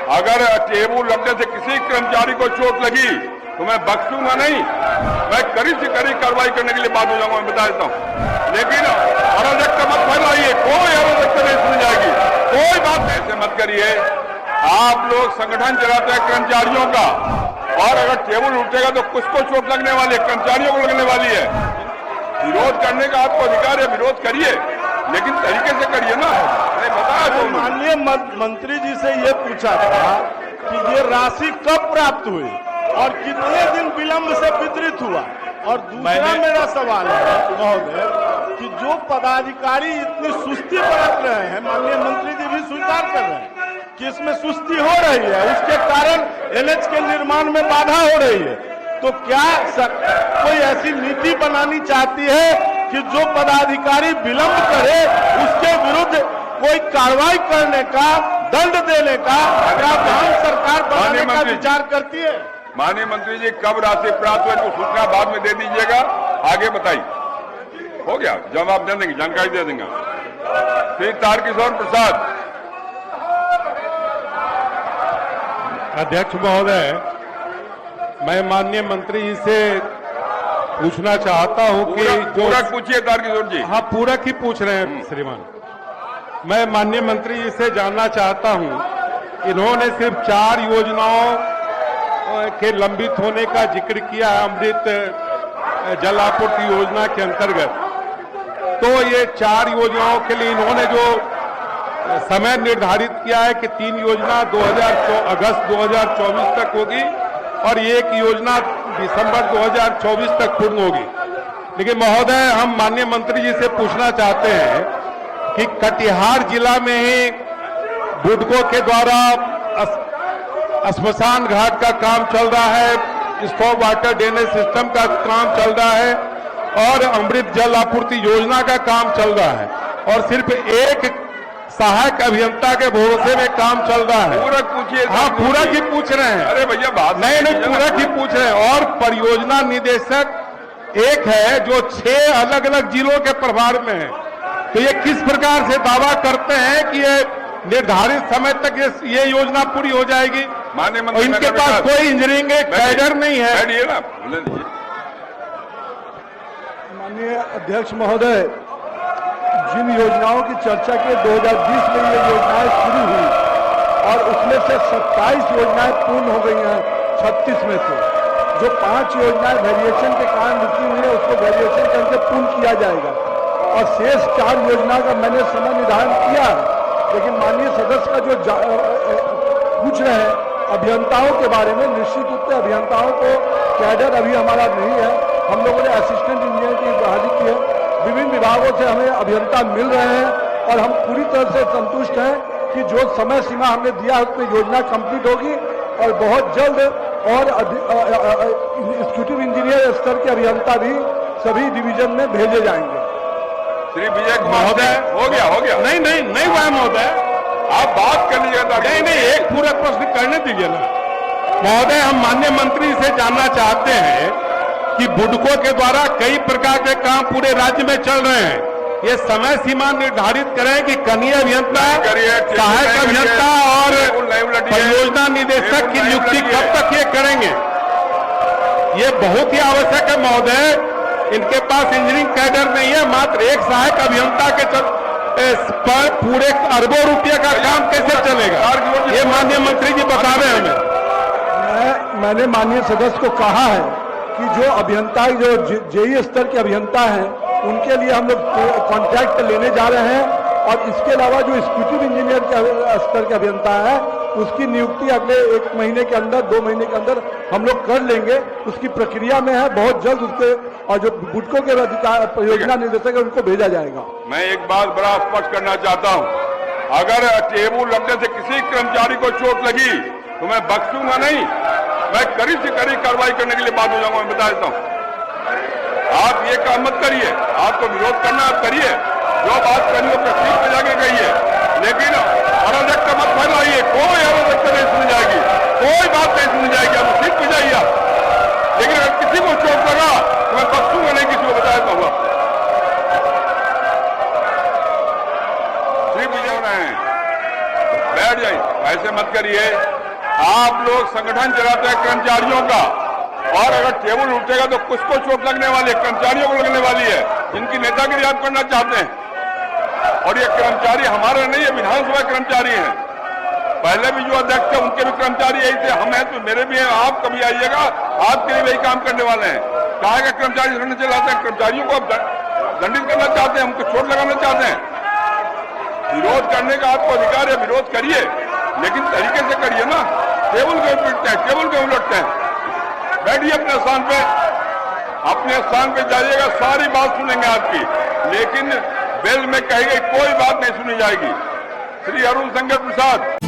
अगर टेबल लगने से किसी कर्मचारी को चोट लगी तो मैं बख्शूंगा नहीं, मैं कड़ी से कड़ी कार्रवाई करने के लिए बात हो जाऊंगा, मैं बता देता हूं। लेकिन अराजकता मत फैलाइए, कोई अराजकता नहीं सुनी जाएगी, कोई बात ऐसे मत करिए। आप लोग संगठन चलाते हैं कर्मचारियों का, और अगर टेबल उठेगा तो कुछ को चोट लगने वाली है, कर्मचारियों को लगने वाली है। विरोध करने का आपको अधिकार है, विरोध करिए, लेकिन तरीके से करिए ना। बताया तो माननीय मंत्री जी से ये पूछा था कि ये राशि कब प्राप्त हुई और कितने दिन विलंब से वितरित हुआ। और दूसरा मेरा सवाल है महोदय कि जो पदाधिकारी इतनी सुस्ती बरत रहे हैं, माननीय मंत्री जी भी स्वीकार कर रहे हैं कि इसमें सुस्ती हो रही है, उसके कारण एनएच के निर्माण में बाधा हो रही है, तो क्या कोई ऐसी नीति बनानी चाहती है कि जो पदाधिकारी विलंब करे उसके विरुद्ध कोई कार्रवाई करने का, दंड देने का प्रावधान सरकार बनाने का विचार करती है? माननीय मंत्री जी, कब राशि प्राप्त हुई तो सूचना बाद में दे दीजिएगा, आगे बताइए। हो गया, जवाब दे देंगे, जानकारी दे देंगे। श्री तारकिशोर प्रसाद। अध्यक्ष महोदय, मैं माननीय मंत्री जी से पूछना चाहता हूं कि पूरक पूछिए तारकिशोर जी। हाँ, पूरक ही पूछ रहे हैं श्रीमान। मैं माननीय मंत्री जी से जानना चाहता हूं, इन्होंने सिर्फ 4 योजनाओं के लंबित होने का जिक्र किया है अमृत जल आपूर्ति योजना के अंतर्गत। तो ये 4 योजनाओं के लिए इन्होंने जो समय निर्धारित किया है कि 3 योजना अगस्त 2024 तक होगी और 1 योजना दिसंबर 2024 तक पूर्ण होगी। लेकिन महोदय, हम माननीय मंत्री जी से पूछना चाहते हैं कि कटिहार जिला में ही बुडको के द्वारा श्मशान घाट का काम चल रहा है, स्टॉप वाटर ड्रेनेज सिस्टम का काम चल रहा है और अमृत जल आपूर्ति योजना का काम चल रहा है, और सिर्फ एक सहायक अभियंता के भरोसे में काम चल रहा है। पूरक पूछिए। हाँ, पूरक ही पूछ रहे हैं। अरे भैया, बात नहीं, पूरक ही पूछ रहे हैं। और परियोजना निदेशक एक है जो 6 अलग अलग जिलों के प्रभार में है, तो ये किस प्रकार से दावा करते हैं कि ये निर्धारित समय तक ये योजना पूरी हो जाएगी? माननीय मंत्री, इनके पास कोई इंजीनियरिंग कैडर नहीं है। माननीय अध्यक्ष महोदय, जिन योजनाओं की चर्चा की 2020 में ये योजनाएं शुरू हुई और उसमें से 27 योजनाएं पूर्ण हो गई हैं 36 में से। जो 5 योजनाएं वेरिएशन के कारण रुकी हुई है उसको वेरिएशन करके पूर्ण किया जाएगा, और शेष 4 योजना का मैंने समय निर्धारण किया है। लेकिन माननीय सदस्य का जो पूछ रहे हैं अभियंताओं के बारे में, निश्चित रूप से अभियंताओं को कैडर अभी हमारा नहीं है। हम लोगों ने असिस्टेंट इंजीनियर की बहाली की है, विभिन्न विभागों से हमें अभियंता मिल रहे हैं और हम पूरी तरह से संतुष्ट हैं कि जो समय सीमा हमने दिया है उसमें योजना कंप्लीट होगी और बहुत जल्द और एग्जीक्यूटिव इंजीनियर स्तर के अभियंता भी सभी डिवीजन में भेजे जाएंगे। श्री विजय कुमार महोदय, हो गया। नहीं हुआ महोदय, आप बात कर लीजिएगा। नहीं, एक पूरक प्रश्न करने दीजिए ना महोदय। हम माननीय मंत्री से जानना चाहते हैं कि बुडको के द्वारा कई प्रकार के काम पूरे राज्य में चल रहे हैं, ये समय सीमा निर्धारित करें कि कनीय अभियंता, सहायक अभियंता और परियोजना निदेशक की नियुक्ति कब तक ये करेंगे? ये बहुत ही आवश्यक है महोदय। इनके पास इंजीनियरिंग कैडर नहीं है, मात्र एक सहायक अभियंता के पर पूरे अरबों रुपये का काम कैसे चलेगा? ये माननीय मंत्री जी बता रहे हैं हमें। मैंने माननीय सदस्य को कहा है कि जो अभियंता, जो जेई स्तर के अभियंता हैं, उनके लिए हम लोग कॉन्ट्रैक्ट लेने जा रहे हैं, और इसके अलावा जो एग्जीक्यूटिव इंजीनियर के स्तर के अभियंता है उसकी नियुक्ति अगले 1 महीने के अंदर, 2 महीने के अंदर हम लोग कर लेंगे। उसकी प्रक्रिया में है, बहुत जल्द उसके, और जो बुडको के परियोजना निदेशक है उनको भेजा जाएगा। मैं एक बात बड़ा स्पष्ट करना चाहता हूं, अगर टेबल लगने से किसी कर्मचारी को चोट लगी तो मैं बख्शूंगा नहीं, मैं कड़ी से कड़ी कार्रवाई करने के लिए बात हो जाऊंगा, मैं बता देता हूं। आप ये काम मत करिए, आपको विरोध करना आप करिए, जो बात करनी हो सीट पे जाके कहिए, लेकिन अराजकता मत फैलाइए, कोई अराजकता नहीं सुनी जाएगी, कोई बात नहीं सुनी जाएगी। आप सीट पे जाइए आप, लेकिन अगर किसी को चोट लगा तो मैं बख्शूंगा नहीं, किसी को बताया तो हुआ। श्री विजय बैठ जाइए, ऐसे मत करिए। आप लोग संगठन चलाते हैं कर्मचारियों का, और अगर टेबल उठेगा तो कुछ को चोट लगने वाली है, कर्मचारियों को लगने वाली है, जिनकी नेतागिरी आप करना चाहते हैं। और ये कर्मचारी हमारे नहीं है, विधानसभा कर्मचारी हैं। पहले भी जो अध्यक्ष थे उनके भी कर्मचारी यही थे, हम हैं तो मेरे भी हैं। आप कभी आइएगा, आपके लिए वही काम करने वाले हैं। कहा कि कर्मचारी संगठन चलाते हैं, कर्मचारियों को आप दंडित करना चाहते हैं, उनको चोट लगाना चाहते हैं। विरोध करने का आपको अधिकार है, विरोध करिए, लेकिन तरीके से करिए ना। टेबल क्यों पीटते हैं, टेबल क्यों उलटते हैं? बैठिए अपने स्थान पे, अपने स्थान पे जाइएगा, सारी बात सुनेंगे आपकी, लेकिन बेल में कही गई कोई बात नहीं सुनी जाएगी। श्री अरुण शंकर प्रसाद।